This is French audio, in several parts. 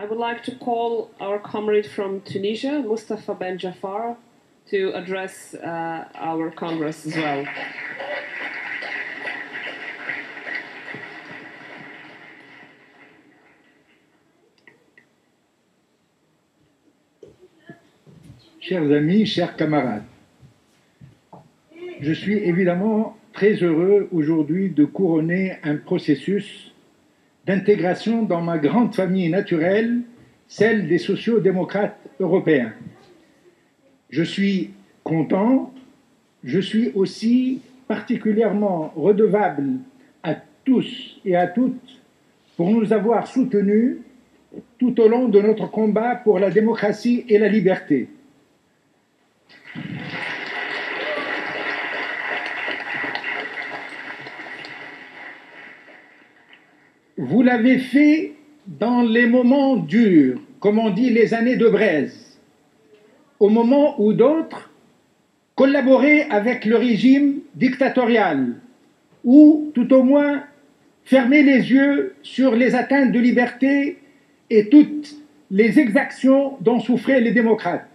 I would like to call our comrade from Tunisia, Mustafa Ben Jafar, to address our Congress as well. Chers amis, chers camarades, je suis évidemment très heureux aujourd'hui de couronner un processus d'intégration dans ma grande famille naturelle, celle des sociaux-démocrates européens. Je suis content, je suis aussi particulièrement redevable à tous et à toutes pour nous avoir soutenus tout au long de notre combat pour la démocratie et la liberté. Vous l'avez fait dans les moments durs, comme on dit les années de braise, au moment où d'autres collaboraient avec le régime dictatorial, ou tout au moins fermaient les yeux sur les atteintes de liberté et toutes les exactions dont souffraient les démocrates.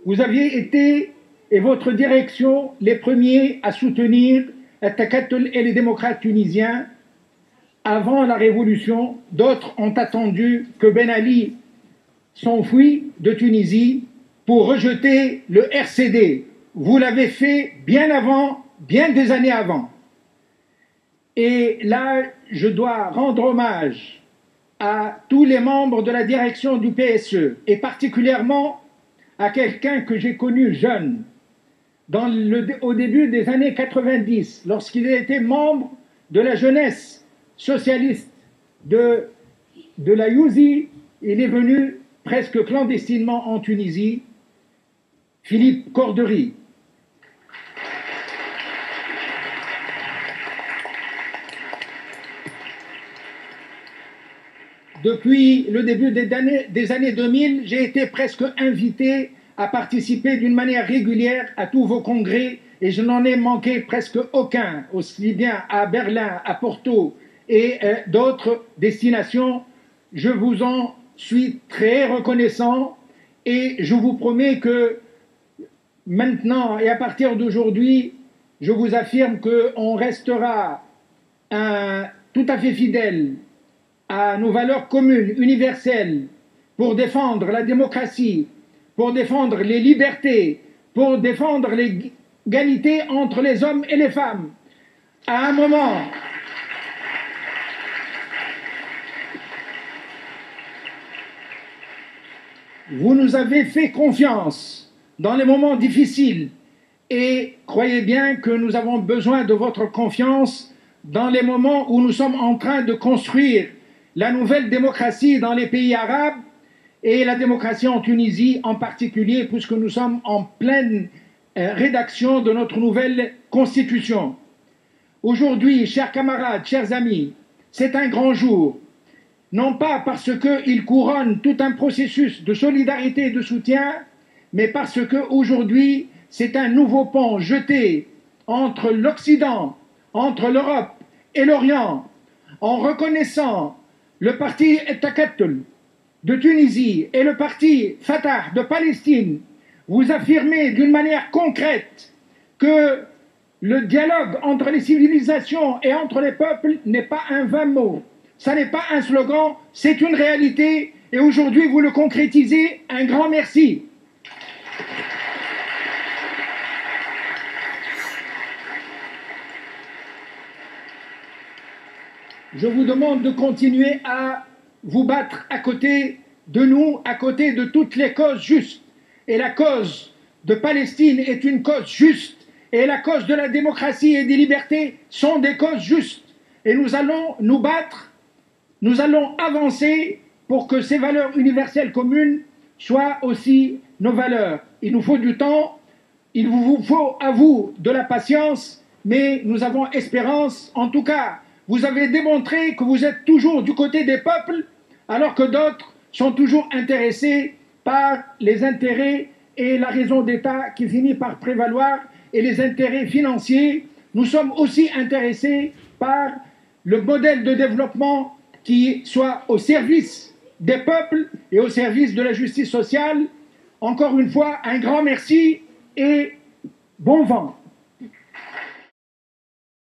Vous aviez été, et votre direction, les premiers à soutenir Al-Takatul et les démocrates tunisiens. Avant la révolution, d'autres ont attendu que Ben Ali s'enfuit de Tunisie pour rejeter le RCD. Vous l'avez fait bien avant, bien des années avant. Et là, je dois rendre hommage à tous les membres de la direction du PSE, et particulièrement à quelqu'un que j'ai connu jeune, au début des années 90, lorsqu'il était membre de la jeunesse socialiste de la Youzi. Il est venu presque clandestinement en Tunisie, Philippe Cordery. Depuis le début des années 2000, j'ai été presque invité à participer d'une manière régulière à tous vos congrès et je n'en ai manqué presque aucun, aussi bien à Berlin, à Porto et d'autres destinations. Je vous en suis très reconnaissant et je vous promets que maintenant et à partir d'aujourd'hui, je vous affirme qu'on restera tout à fait fidèle à nos valeurs communes, universelles, pour défendre la démocratie, pour défendre les libertés, pour défendre l'égalité entre les hommes et les femmes. À un moment, vous nous avez fait confiance dans les moments difficiles et croyez bien que nous avons besoin de votre confiance dans les moments où nous sommes en train de construire la nouvelle démocratie dans les pays arabes et la démocratie en Tunisie en particulier, puisque nous sommes en pleine rédaction de notre nouvelle constitution. Aujourd'hui, chers camarades, chers amis, c'est un grand jour, non pas parce qu'il couronne tout un processus de solidarité et de soutien, mais parce qu'aujourd'hui, c'est un nouveau pont jeté entre l'Occident, entre l'Europe et l'Orient, en reconnaissant le parti Al-Takatul de Tunisie et le parti Fatah de Palestine. Vous affirmez d'une manière concrète que le dialogue entre les civilisations et entre les peuples n'est pas un vain mot, ça n'est pas un slogan, c'est une réalité et aujourd'hui vous le concrétisez. Un grand merci. Je vous demande de continuer à vous battre à côté de nous, à côté de toutes les causes justes. Et la cause de Palestine est une cause juste. Et la cause de la démocratie et des libertés sont des causes justes. Et nous allons nous battre, nous allons avancer pour que ces valeurs universelles communes soient aussi nos valeurs. Il nous faut du temps, il vous faut à vous de la patience, mais nous avons espérance. En tout cas, vous avez démontré que vous êtes toujours du côté des peuples, alors que d'autres sont toujours intéressés par les intérêts et la raison d'État qui finit par prévaloir et les intérêts financiers. Nous sommes aussi intéressés par le modèle de développement qui soit au service des peuples et au service de la justice sociale. Encore une fois, un grand merci et bon vent.